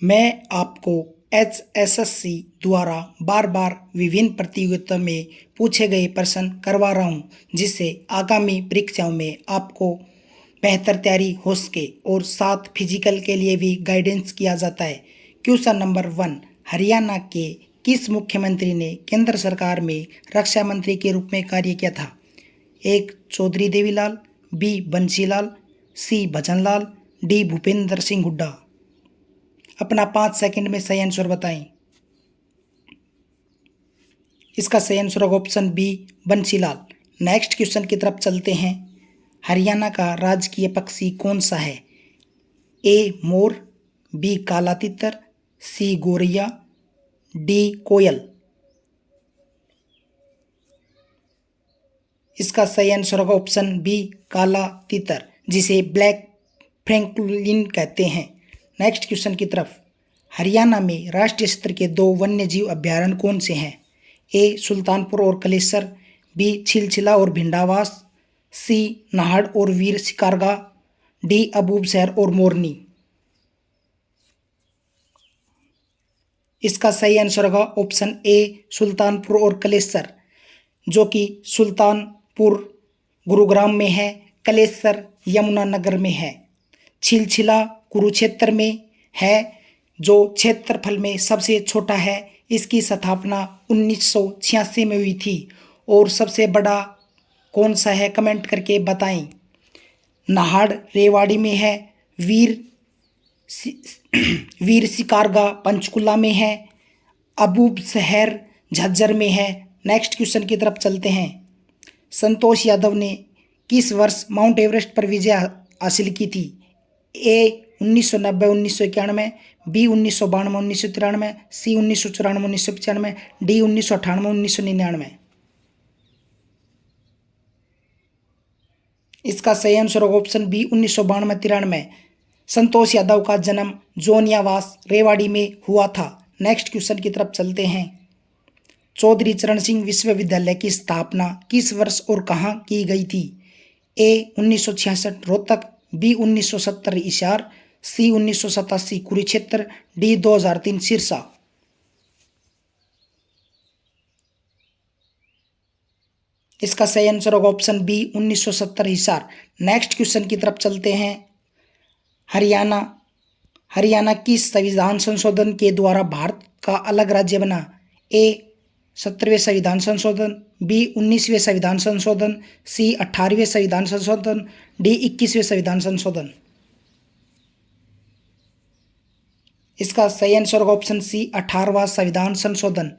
मैं आपको एचएसएससी द्वारा बार बार विभिन्न प्रतियोगिताओं में पूछे गए प्रश्न करवा रहा हूं, जिससे आगामी परीक्षाओं में आपको बेहतर तैयारी हो सके और साथ फिजिकल के लिए भी गाइडेंस किया जाता है। क्वेश्चन नंबर 1, हरियाणा के किस मुख्यमंत्री ने केंद्र सरकार में रक्षा मंत्री के रूप में कार्य किया था? एक चौधरी देवीलाल, बी बंसीलाल, सी भजनलाल, डी भूपेंद्र सिंह हुड्डा। अपना 5 सेकंड में सही आंसर बताएं। इसका सही आंसर होगा option B Bansilal. Next question की तरफ चलते हैं। हरियाणा का राजकीय पक्षी कौन सा है? ए मोर, बी काला तितर, सी गोरैया, डी कोयल। इसका सही आंसर होगा ऑप्शन बी काला तितर, जिसे ब्लैक फ्रैंकलिन कहते हैं। नेक्स्ट क्वेश्चन की तरफ। हरियाणा में राष्ट्रीय स्तर के 2 वन्यजीव अभ्यारण्य कौन से हैं? ए सुल्तानपुर और कलेसर, बी छिलछिला और भिंडावास, सी नाहड़ और वीर शिकारगा, डी अबूबशहर और मोरनी। इसका सही आंसर होगा ऑप्शन ए सुल्तानपुर और कलेसर, जो कि सुल्तानपुर गुरुग्राम में है, कलेसर यमुनानगर में है। छिलछिला कुरुक्षेत्र में है, जो क्षेत्रफल में सबसे छोटा है। इसकी स्थापना 1986 में हुई थी। और सबसे बड़ा कौन सा है, कमेंट करके बताएं। नाहड़ रेवाड़ी में है, वीर शिकारगा पंचकुला में है, अबूबशहर झज्जर में है। नेक्स्ट क्वेश्चन की तरफ चलते हैं। संतोष यादव ने किस वर्ष माउंट एवरेस्ट पर विजय हासिल की थी? ए 1990 1991, बी 1992 1993, सी 1994 1995, डी 1998 1999। इसका सही आंसर होगा ऑप्शन बी 1992-93। संतोष यादव का जन्म जोनियावास रेवाड़ी में हुआ था। नेक्स्ट क्वेश्चन की तरफ चलते हैं। चौधरी चरण सिंह विश्वविद्यालय की स्थापना किस वर्ष और कहाँ की गई थी? A 1966 Rohtak, B 1970 Hisar, C 1987 Kurukshetra, D 2003 Sirsa. इसका सही आंसर होगा option B 1970 Hisar. Next question की तरफ चलते हैं। हरियाणा किस संविधान संशोधन के द्वारा भारत का अलग राज्य बना? ए 17वें संविधान संशोधन, बी 19वें संविधान संशोधन, सी 18वें संविधान संशोधन, डी 21वें संविधान संशोधन। इसका सही आंसर होगा ऑप्शन सी 18वां संविधान संशोधन।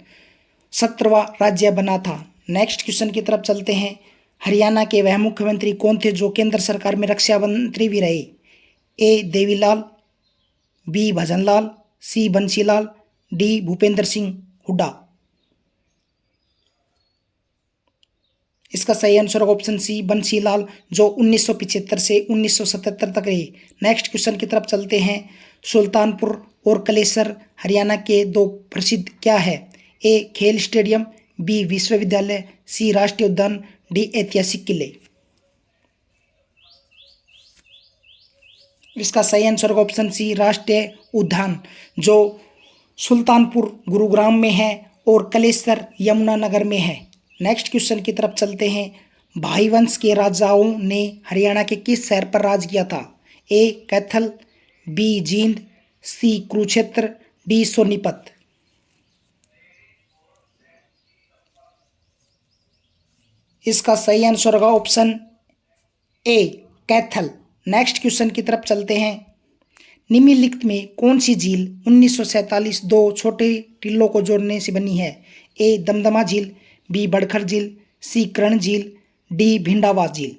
17वां राज्य बना था। नेक्स्ट क्वेश्चन की तरफ चलते हैं। हरियाणा के वह मुख्यमंत्री कौन थे जो केंद्र सरकार में रक्षा मंत्री भी रहे? ए देवीलाल, बी भजनलाल, सी बंसीलाल, डी भूपेंद्र सिंह हुड्डा। इसका सही आंसर होगा ऑप्शन सी बंसीलाल, जो 1975 से 1977 तक रहे। नेक्स्ट क्वेश्चन की तरफ चलते हैं। सुल्तानपुर और कलेसर हरियाणा के 2 प्रसिद्ध क्या है? ए खेल स्टेडियम, बी विश्वविद्यालय, सी राष्ट्रीय उद्यान, डी ऐतिहासिक किले। इसका सही आंसर होगा ऑप्शन सी राष्ट्रीय उद्यान, जो सुल्तानपुर गुरुग्राम में है और कलेसर यमुनानगर में है। नेक्स्ट क्वेश्चन की तरफ चलते हैं। भाई वंश के राजाओं ने हरियाणा के किस शहर पर राज किया था? ए कैथल, बी जींद, सी कुरुक्षेत्र, डी सोनीपत। इसका सही आंसर होगा option A Kaithal. Next question की तरफ चलते हैं। निम्नलिखित में कौन सी झील 1947 2 छोटे टीलों को जोड़ने से बनी है? ए दमदमा झील, बी बड़खर झील, सी कर्ण झील, डी भिंडावास झील।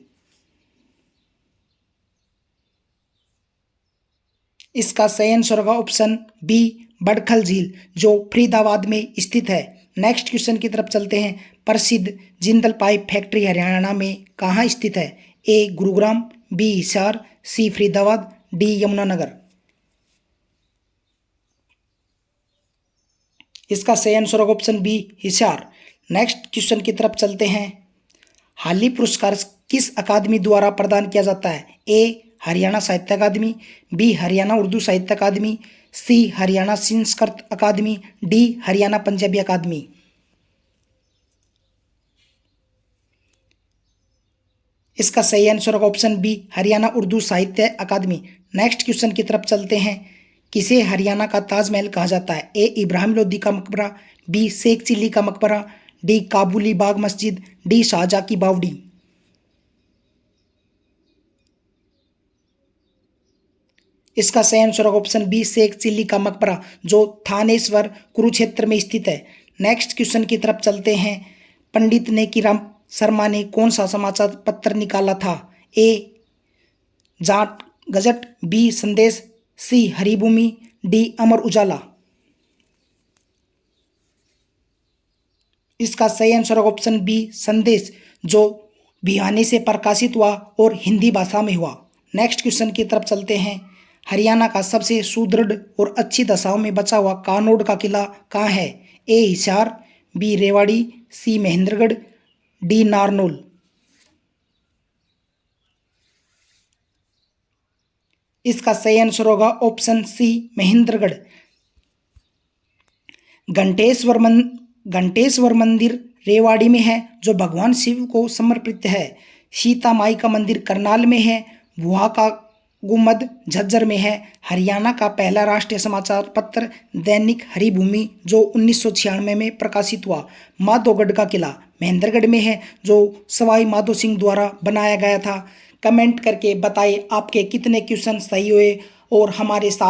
इसका सही आंसर होगा ऑप्शन बी बड़खल झील, जो फरीदाबाद में स्थित है। नेक्स्ट क्वेश्चन की तरफ चलते हैं। प्रसिद्ध जिंदल पाइप फैक्ट्री हरियाणा में कहाँ स्थित है? A Gurugram, B Hisar, C Faridabad, D Yamunanagar. इसका सही आंसर होगा option B Hisar. Next question की तरफ चलते हैं। हाली पुरस्कार किस अकादमी द्वारा प्रदान किया जाता है? ए हरियाणा साहित्य अकादमी, बी हरियाणा उर्दू साहित्य अकादमी, सी हरियाणा संस्कृत अकादमी, डी हरियाणा पंजाबी अकादमी। इसका सही आंसर होगा ऑप्शन बी हरियाणा उर्दू साहित्य अकादमी। नेक्स्ट क्वेश्चन की तरफ चलते हैं। किसे हरियाणा का ताजमहल कहा जाता है? ए इब्राहिम लोदी का मकबरा, बी शेख चिल्ली का मकबरा, डी काबुली बाग मस्जिद, डी शाहजहाँ की बावड़ी। इसका सही आंसर होगा ऑप्शन बी शेख चिल्ली का मकबरा, जो थानेश्वर कुरुक्षेत्र में स्थित है। नेक्स्ट क्वेश्चन की तरफ चलते हैं। पंडित नेकीराम शर्मा ने कौन सा समाचार पत्र निकाला था? ए जाट गजट, बी संदेश, सी हरिभूमि, डी अमर उजाला। इसका सही आंसर होगा ऑप्शन बी संदेश, जो भिवानी से प्रकाशित हुआ और हिंदी भाषा में हुआ। नेक्स्ट क्वेश्चन की तरफ चलते हैं। हरियाणा का सबसे सुदृढ़ और अच्छी दशाओं में बचा हुआ कानोड़ का किला कहाँ है? ए हिसार, बी रेवाड़ी, सी महेंद्रगढ़, डी नारनौल। इसका सही आंसर होगा ऑप्शन सी महेंद्रगढ़। घंटेश्वर मंदिर रेवाड़ी में है, जो भगवान शिव को समर्पित है। सीता माई का मंदिर करनाल में है। भुआ का गुम्बद झज्जर में है। हरियाणा का पहला राष्ट्रीय समाचार पत्र दैनिक हरिभूमि, जो 1996 में प्रकाशित हुआ। माधोगढ़ का किला महेंद्रगढ़ में है, जो सवाई माधो सिंह द्वारा बनाया गया था। कमेंट करके बताइए आपके कितने क्वेश्चन सही हुए और हमारे साथ